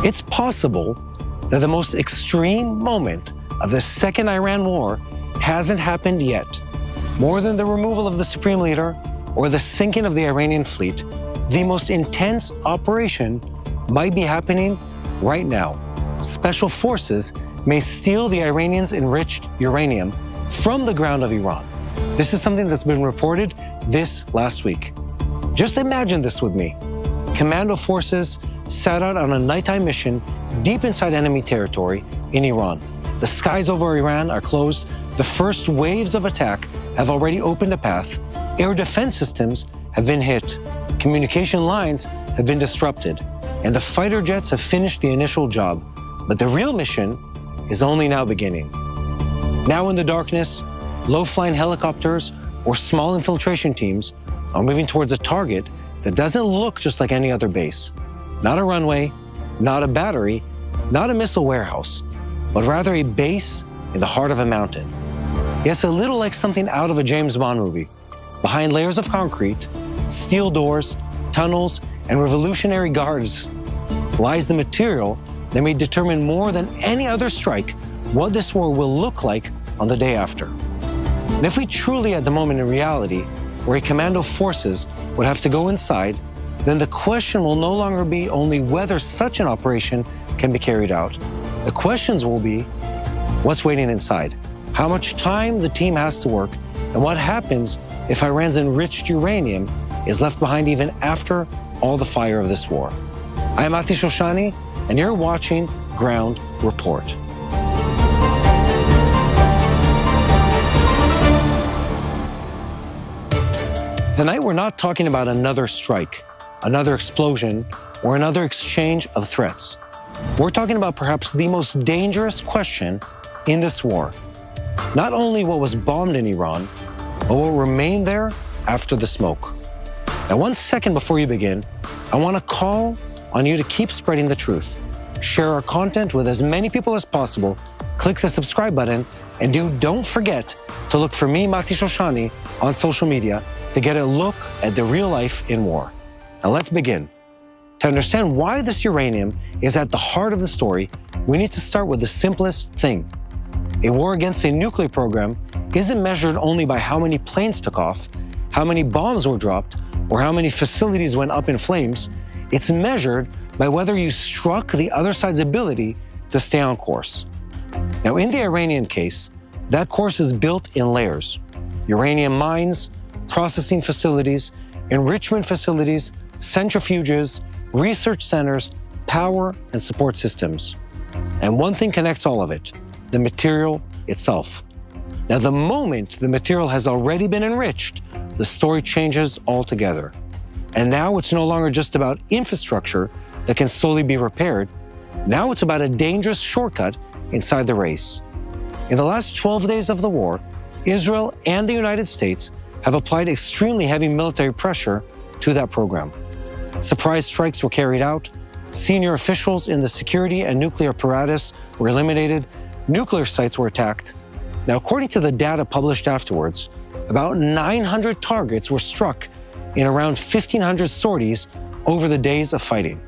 It's possible that the most extreme moment of the second Iran war hasn't happened yet. More than the removal of the supreme leader or the sinking of the Iranian fleet, the most intense operation might be happening right now. Special forces may steal the Iranians' enriched uranium from the ground of Iran. This is something that's been reported this last week. Just imagine this with me. Commando forces set out on a nighttime mission deep inside enemy territory in Iran. The skies over Iran are closed. The first waves of attack have already opened a path. Air defense systems have been hit. Communication lines have been disrupted. And the fighter jets have finished the initial job. But the real mission is only now beginning. Now in the darkness, low-flying helicopters or small infiltration teams are moving towards a target that doesn't look just like any other base. Not a runway, not a battery, not a missile warehouse, but rather a base in the heart of a mountain. Yes, a little like something out of a James Bond movie. Behind layers of concrete, steel doors, tunnels, and revolutionary guards lies the material that may determine more than any other strike what this war will look like on the day after. And if we truly at the moment in reality, where a commando forces would have to go inside, then the question will no longer be only whether such an operation can be carried out. The questions will be, what's waiting inside? How much time the team has to work, and what happens if Iran's enriched uranium is left behind even after all the fire of this war. I am Mati Shoshani, and you're watching Ground Report. Tonight, we're not talking about another strike, another explosion, or another exchange of threats. We're talking about perhaps the most dangerous question in this war. Not only what was bombed in Iran, but what remained there after the smoke. Now, 1 second before you begin, I want to call on you to keep spreading the truth. Share our content with as many people as possible. Click the subscribe button, and don't forget to look for me, Mati Shoshani, on social media to get a look at the real life in war. Now let's begin. To understand why this uranium is at the heart of the story, we need to start with the simplest thing. A war against a nuclear program isn't measured only by how many planes took off, how many bombs were dropped, or how many facilities went up in flames. It's measured by whether you struck the other side's ability to stay on course. Now, in the Iranian case, that course is built in layers. Uranium mines, processing facilities, enrichment facilities, centrifuges, research centers, power, and support systems. And one thing connects all of it: the material itself. Now, the moment the material has already been enriched, the story changes altogether. And now it's no longer just about infrastructure that can slowly be repaired. Now it's about a dangerous shortcut inside the race. In the last 12 days of the war, Israel and the United States have applied extremely heavy military pressure to that program. Surprise strikes were carried out, senior officials in the security and nuclear apparatus were eliminated, nuclear sites were attacked. Now, according to the data published afterwards, about 900 targets were struck in around 1,500 sorties over the days of fighting.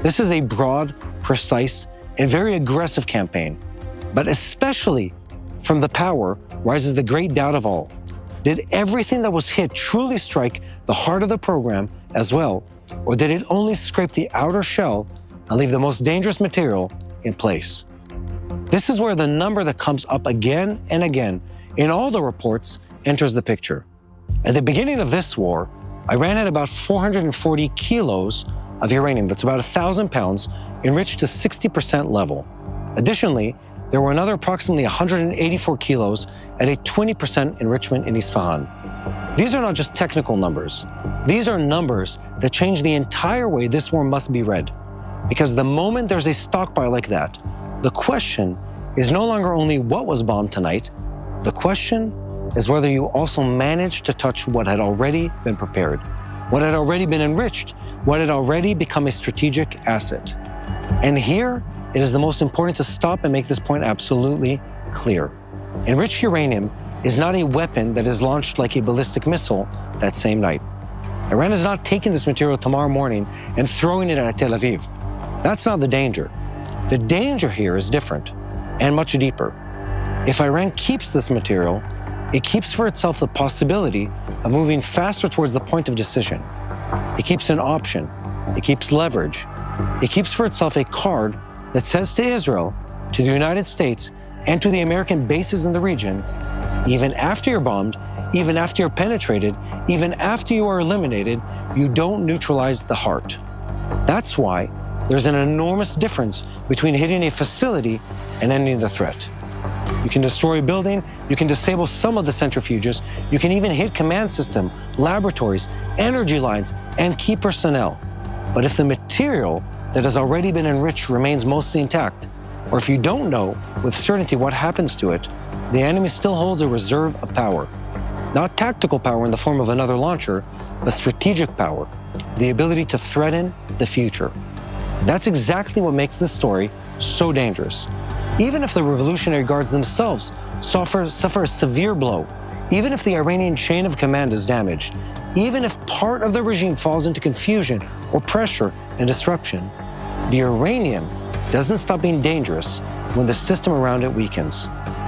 This is a broad, precise, and very aggressive campaign. But especially from the power rises the great doubt of all. Did everything that was hit truly strike the heart of the program as well, or did it only scrape the outer shell and leave the most dangerous material in place? This is where the number that comes up again and again in all the reports enters the picture. At the beginning of this war, Iran had about 440 kilos of uranium, that's about 1,000 pounds, enriched to 60% level. Additionally, there were another approximately 184 kilos at a 20% enrichment in Isfahan. These are not just technical numbers. These are numbers that change the entire way this war must be read. Because the moment there's a stockpile like that, the question is no longer only what was bombed tonight. The question is whether you also managed to touch what had already been prepared, what had already been enriched, what had already become a strategic asset. And here, it is the most important to stop and make this point absolutely clear. Enriched uranium is not a weapon that is launched like a ballistic missile that same night. Iran is not taking this material tomorrow morning and throwing it at Tel Aviv. That's not the danger. The danger here is different and much deeper. If Iran keeps this material, it keeps for itself the possibility of moving faster towards the point of decision. It keeps an option. It keeps leverage. It keeps for itself a card that says to Israel, to the United States, and to the American bases in the region, even after you're bombed, even after you're penetrated, even after you are eliminated, you don't neutralize the heart. That's why there's an enormous difference between hitting a facility and ending the threat. You can destroy a building, you can disable some of the centrifuges, you can even hit command system, laboratories, energy lines, and key personnel. But if the material that has already been enriched remains mostly intact, or if you don't know with certainty what happens to it, the enemy still holds a reserve of power. Not tactical power in the form of another launcher, but strategic power, the ability to threaten the future. That's exactly what makes this story so dangerous. Even if the Revolutionary Guards themselves suffer a severe blow, even if the Iranian chain of command is damaged, even if part of the regime falls into confusion or pressure and disruption, the uranium doesn't stop being dangerous when the system around it weakens.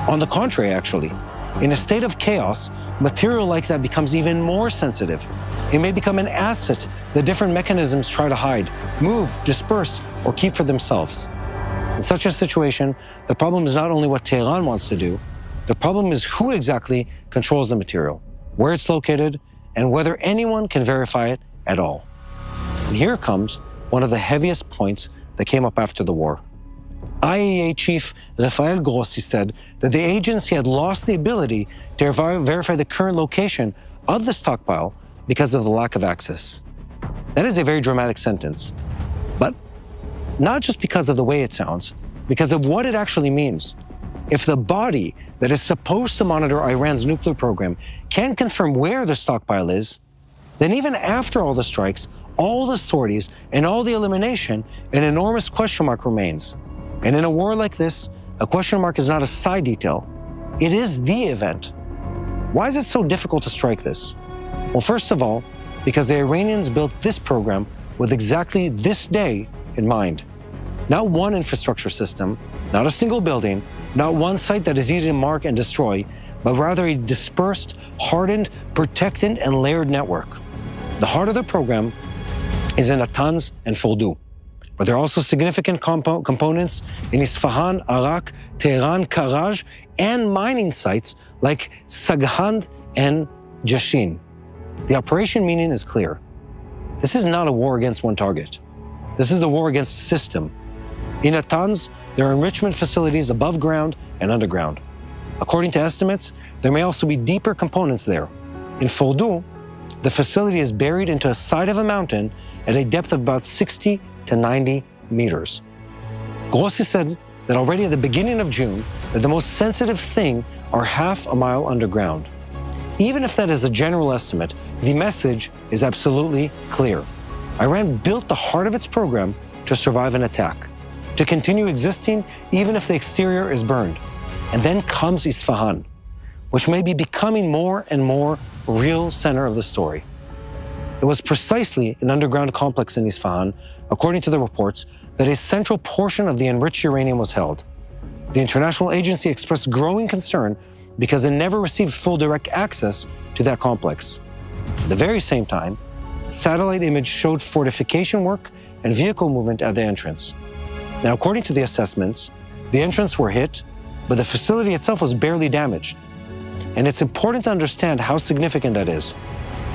On the contrary, actually, in a state of chaos, material like that becomes even more sensitive. It may become an asset that different mechanisms try to hide, move, disperse, or keep for themselves. In such a situation, the problem is not only what Tehran wants to do, the problem is who exactly controls the material, where it's located, and whether anyone can verify it at all. And here comes one of the heaviest points that came up after the war. IAEA Chief Rafael Grossi said that the agency had lost the ability to verify the current location of the stockpile because of the lack of access. That is a very dramatic sentence, but not just because of the way it sounds, because of what it actually means. If the body that is supposed to monitor Iran's nuclear program can't confirm where the stockpile is, then even after all the strikes, all the sorties, and all the elimination, an enormous question mark remains. And in a war like this, a question mark is not a side detail. It is the event. Why is it so difficult to strike this? Well, first of all, because the Iranians built this program with exactly this day in mind. Not one infrastructure system, not a single building, not one site that is easy to mark and destroy, but rather a dispersed, hardened, protected, and layered network. The heart of the program is in Natanz and Fordow, but there are also significant components in Isfahan, Arak, Tehran, Karaj, and mining sites like Saghand and Jashin. The operation meaning is clear. This is not a war against one target. This is a war against the system. In Natanz, there are enrichment facilities above ground and underground. According to estimates, there may also be deeper components there. In Fordow, the facility is buried into a side of a mountain at a depth of about 60 to 90 meters. Grossi said that already at the beginning of June, that the most sensitive thing are half a mile underground. Even if that is a general estimate, the message is absolutely clear. Iran built the heart of its program to survive an attack, to continue existing even if the exterior is burned. And then comes Isfahan, which may be becoming more and more real center of the story. It was precisely an underground complex in Isfahan, according to the reports, that a central portion of the enriched uranium was held. The international agency expressed growing concern because it never received full direct access to that complex. At the very same time, satellite image showed fortification work and vehicle movement at the entrance. Now, according to the assessments, the entrance were hit, but the facility itself was barely damaged. And it's important to understand how significant that is,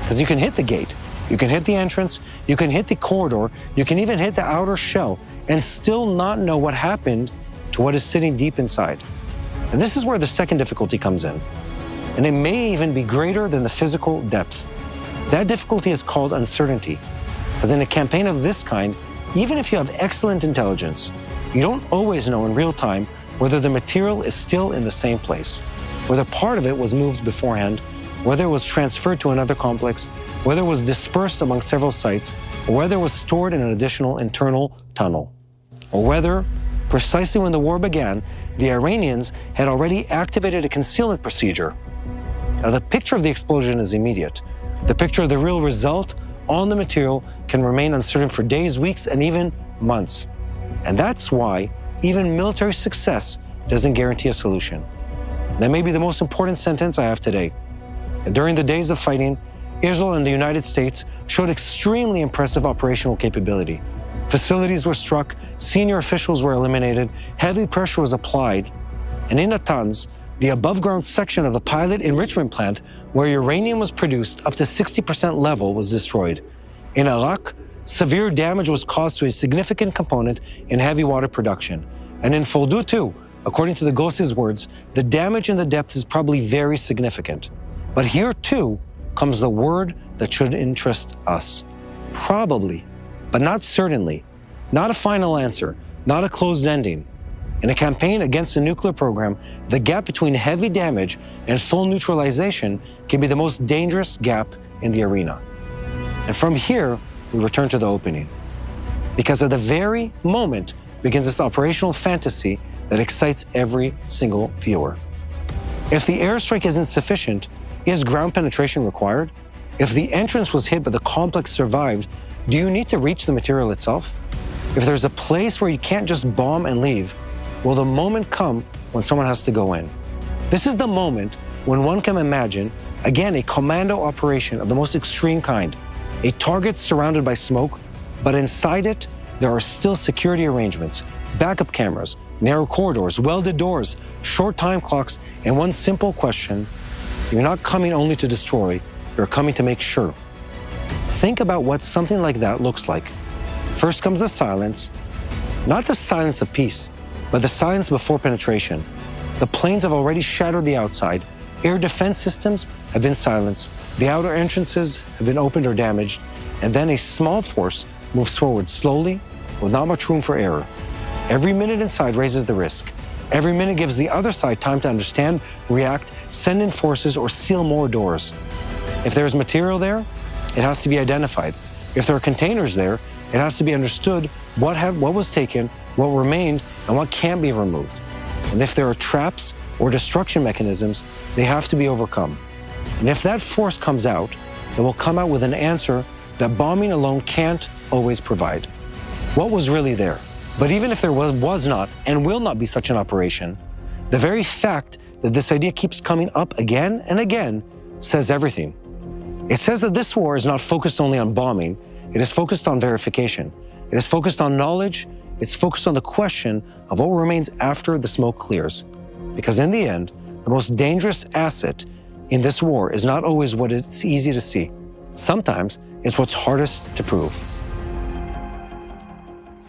because you can hit the gate, you can hit the entrance, you can hit the corridor, you can even hit the outer shell, and still not know what happened to what is sitting deep inside. And this is where the second difficulty comes in. And it may even be greater than the physical depth. That difficulty is called uncertainty, because in a campaign of this kind, even if you have excellent intelligence, you don't always know in real time whether the material is still in the same place, whether part of it was moved beforehand, whether it was transferred to another complex, whether it was dispersed among several sites, or whether it was stored in an additional internal tunnel, or whether, precisely when the war began, the Iranians had already activated a concealment procedure. Now, the picture of the explosion is immediate. The picture of the real result on the material can remain uncertain for days, weeks, and even months. And that's why even military success doesn't guarantee a solution. That may be the most important sentence I have today. During the days of fighting, Israel and the United States showed extremely impressive operational capability. Facilities were struck, senior officials were eliminated, heavy pressure was applied, and in Natanz, the above-ground section of the pilot enrichment plant where uranium was produced up to 60% level was destroyed. In Iraq, severe damage was caused to a significant component in heavy water production. And in Fordow too, according to the Goss's words, the damage in the depth is probably very significant. But here too comes the word that should interest us. Probably, but not certainly. Not a final answer, not a closed ending. In a campaign against a nuclear program, the gap between heavy damage and full neutralization can be the most dangerous gap in the arena. And from here, we return to the opening. Because at the very moment begins this operational fantasy that excites every single viewer. If the airstrike isn't sufficient, is ground penetration required? If the entrance was hit but the complex survived, do you need to reach the material itself? If there's a place where you can't just bomb and leave, will the moment come when someone has to go in? This is the moment when one can imagine, again, a commando operation of the most extreme kind, a target surrounded by smoke, but inside it, there are still security arrangements, backup cameras, narrow corridors, welded doors, short time clocks, and one simple question: you're not coming only to destroy, you're coming to make sure. Think about what something like that looks like. First comes the silence, not the silence of peace, but the silence before penetration. The planes have already shattered the outside, air defense systems have been silenced, the outer entrances have been opened or damaged, and then a small force moves forward slowly with not much room for error. Every minute inside raises the risk. Every minute gives the other side time to understand, react, send in forces, or seal more doors. If there is material there, it has to be identified. If there are containers there, it has to be understood what was taken, what remained, and what can't be removed. And if there are traps or destruction mechanisms, they have to be overcome. And if that force comes out, it will come out with an answer that bombing alone can't always provide. What was really there? But even if there was not and will not be such an operation, the very fact that this idea keeps coming up again and again says everything. It says that this war is not focused only on bombing, it is focused on verification. It is focused on knowledge, it's focused on the question of what remains after the smoke clears. Because in the end, the most dangerous asset in this war is not always what it's easy to see. Sometimes it's what's hardest to prove.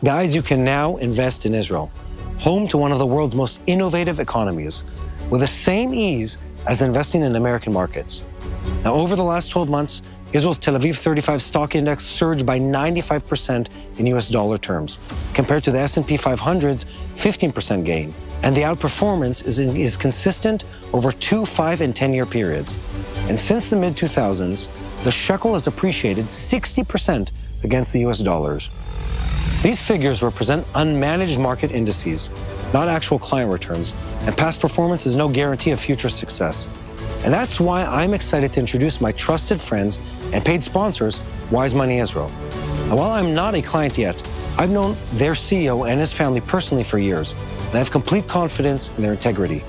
Guys, you can now invest in Israel, home to one of the world's most innovative economies, with the same ease as investing in American markets. Now, over the last 12 months, Israel's Tel Aviv 35 stock index surged by 95% in US dollar terms, compared to the S&P 500's 15% gain. And the outperformance is consistent over 2, 5, and 10-year periods. And since the mid-2000s, the shekel has appreciated 60% against the US dollars. These figures represent unmanaged market indices, not actual client returns, and past performance is no guarantee of future success. And that's why I'm excited to introduce my trusted friends and paid sponsors, Wise Money Israel. And while I'm not a client yet, I've known their CEO and his family personally for years, and I have complete confidence in their integrity.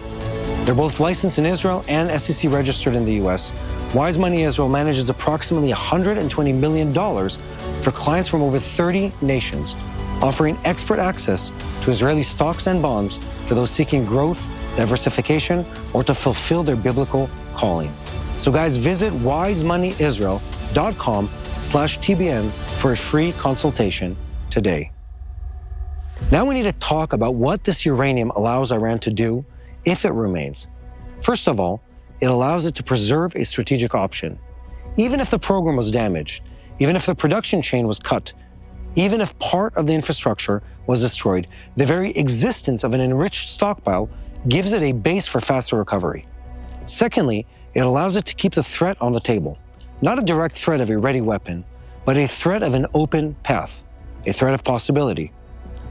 They're both licensed in Israel and SEC registered in the US. Wise Money Israel manages approximately $120 million for clients from over 30 nations, offering expert access to Israeli stocks and bonds for those seeking growth, diversification, or to fulfill their biblical calling. So guys, visit wisemoneyisrael.com/TBN for a free consultation today. Now we need to talk about what this uranium allows Iran to do if it remains. First of all, it allows it to preserve a strategic option. Even if the program was damaged, even if the production chain was cut, even if part of the infrastructure was destroyed, the very existence of an enriched stockpile gives it a base for faster recovery. Secondly, it allows it to keep the threat on the table. Not a direct threat of a ready weapon, but a threat of an open path, a threat of possibility.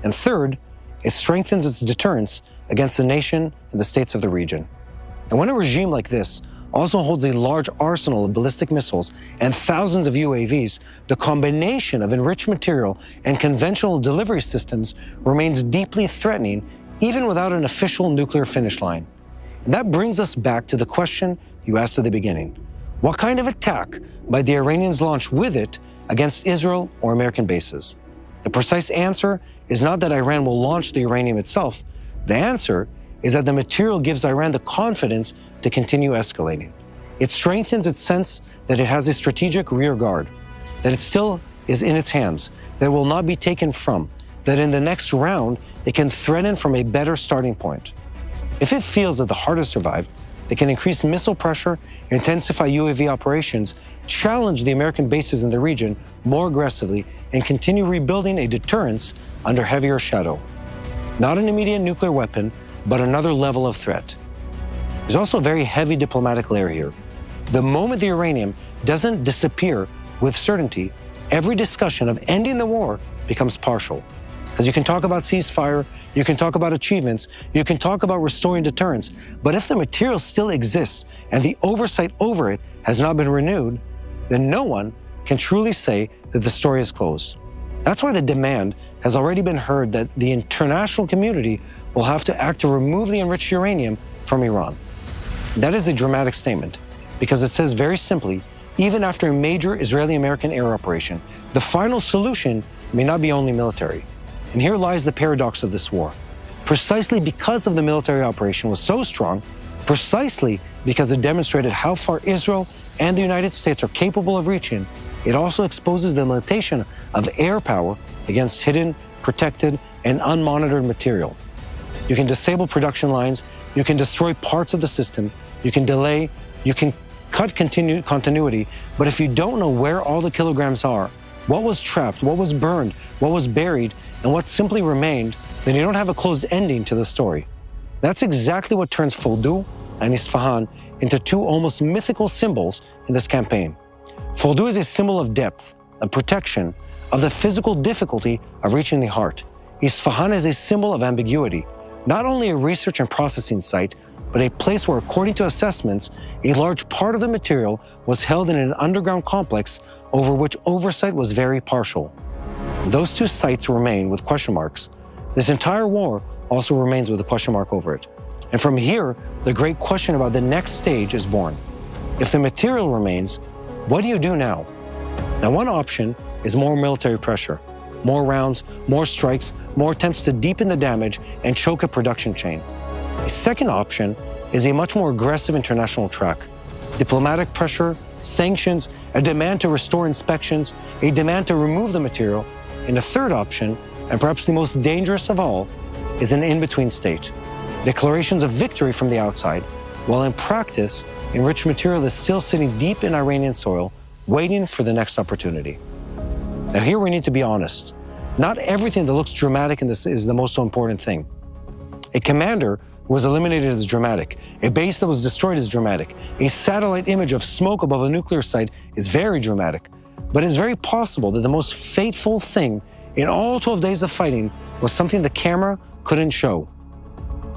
And third, it strengthens its deterrence against the nation and the states of the region. And when a regime like this also holds a large arsenal of ballistic missiles and thousands of UAVs, the combination of enriched material and conventional delivery systems remains deeply threatening even without an official nuclear finish line. And that brings us back to the question you asked at the beginning. What kind of attack might the Iranians launch with it against Israel or American bases? The precise answer is not that Iran will launch the uranium itself. The answer is that the material gives Iran the confidence to continue escalating. It strengthens its sense that it has a strategic rear guard, that it still is in its hands, that it will not be taken from, that in the next round it can threaten from a better starting point. If it feels that the heart has survived, it can increase missile pressure, intensify UAV operations, challenge the American bases in the region more aggressively, and continue rebuilding a deterrence under heavier shadow. Not an immediate nuclear weapon, but another level of threat. There's also a very heavy diplomatic layer here. The moment the uranium doesn't disappear with certainty, every discussion of ending the war becomes partial. Because you can talk about ceasefire, you can talk about achievements, you can talk about restoring deterrence, but if the material still exists and the oversight over it has not been renewed, then no one can truly say that the story is closed. That's why the demand has already been heard that the international community will have to act to remove the enriched uranium from Iran. That is a dramatic statement, because it says very simply, even after a major Israeli-American air operation, the final solution may not be only military. And here lies the paradox of this war. Precisely because of the military operation was so strong, precisely because it demonstrated how far Israel and the United States are capable of reaching, it also exposes the limitation of air power against hidden, protected, and unmonitored material. You can disable production lines, you can destroy parts of the system, you can delay, you can cut continuity, but if you don't know where all the kilograms are, what was trapped, what was burned, what was buried, and what simply remained, then you don't have a closed ending to the story. That's exactly what turns Fordow and Isfahan into two almost mythical symbols in this campaign. Fordow is a symbol of depth, of protection, of the physical difficulty of reaching the heart. Isfahan is a symbol of ambiguity, not only a research and processing site, but a place where, according to assessments, a large part of the material was held in an underground complex over which oversight was very partial. Those two sites remain with question marks. This entire war also remains with a question mark over it. And from here, the great question about the next stage is born. If the material remains, what do you do now? Now, one option is more military pressure, more rounds, more strikes, more attempts to deepen the damage and choke a production chain. A second option is a much more aggressive international track. Diplomatic pressure, sanctions, a demand to restore inspections, a demand to remove the material. And a third option, and perhaps the most dangerous of all, is an in-between state. Declarations of victory from the outside, while in practice, enriched material is still sitting deep in Iranian soil, waiting for the next opportunity. Now here we need to be honest. Not everything that looks dramatic in this is the most important thing. A commander who was eliminated is dramatic. A base that was destroyed is dramatic. A satellite image of smoke above a nuclear site is very dramatic. But it's very possible that the most fateful thing in all 12 days of fighting was something the camera couldn't show.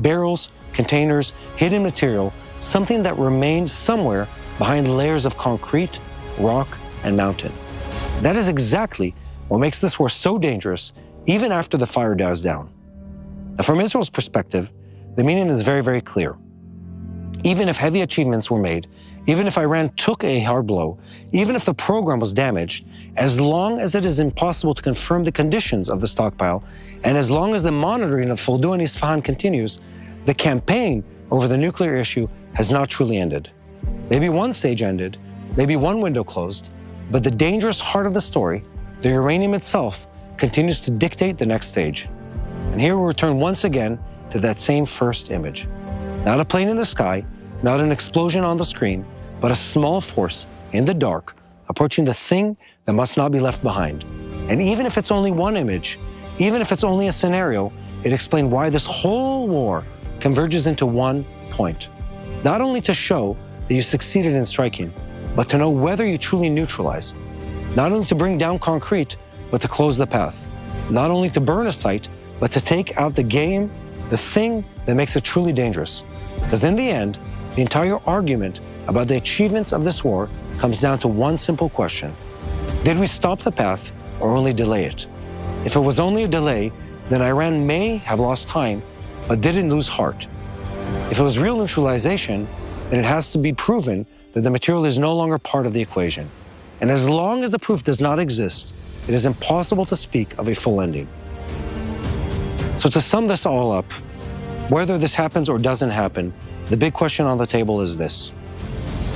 Barrels, containers, hidden material, something that remained somewhere behind layers of concrete, rock, and mountain. That is exactly what makes this war so dangerous, even after the fire dies down. Now, from Israel's perspective, the meaning is very, very clear. Even if heavy achievements were made, even if Iran took a hard blow, even if the program was damaged, as long as it is impossible to confirm the conditions of the stockpile, and as long as the monitoring of Fordow and Isfahan continues, the campaign over the nuclear issue has not truly ended. Maybe one stage ended, maybe one window closed, but the dangerous heart of the story, the uranium itself, continues to dictate the next stage. And here we return once again to that same first image. Not a plane in the sky, not an explosion on the screen, but a small force in the dark approaching the thing that must not be left behind. And even if it's only one image, even if it's only a scenario, it explains why this whole war converges into one point. Not only to show that you succeeded in striking, but to know whether you truly neutralized. Not only to bring down concrete, but to close the path. Not only to burn a site, but to take out the game, the thing that makes it truly dangerous. Because in the end, the entire argument about the achievements of this war comes down to one simple question. Did we stop the path or only delay it? If it was only a delay, then Iran may have lost time, but didn't lose heart. If it was real neutralization, then it has to be proven that the material is no longer part of the equation. And as long as the proof does not exist, it is impossible to speak of a full ending. So to sum this all up, whether this happens or doesn't happen, the big question on the table is this.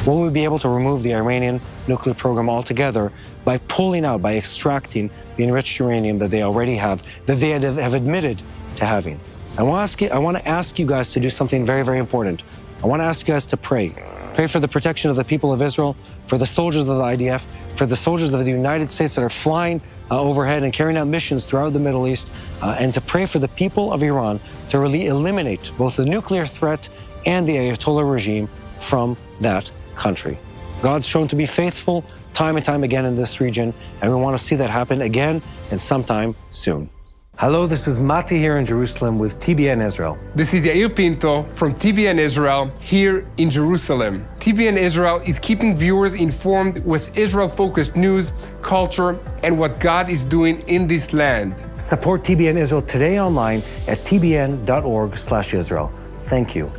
Will we be able to remove the Iranian nuclear program altogether by pulling out, by extracting the enriched uranium that they already have, that they have admitted to having? I want to ask you guys to do something very, very important. I want to ask you guys to pray. Pray for the protection of the people of Israel, for the soldiers of the IDF, for the soldiers of the United States that are flying overhead and carrying out missions throughout the Middle East, and to pray for the people of Iran to really eliminate both the nuclear threat and the Ayatollah regime from that country. God's shown to be faithful time and time again in this region, and we want to see that happen again and sometime soon. Hello, this is Mati here in Jerusalem with TBN Israel. This is Yair Pinto from TBN Israel here in Jerusalem. TBN Israel is keeping viewers informed with Israel-focused news, culture, and what God is doing in this land. Support TBN Israel today online at tbn.org/Israel. Thank you.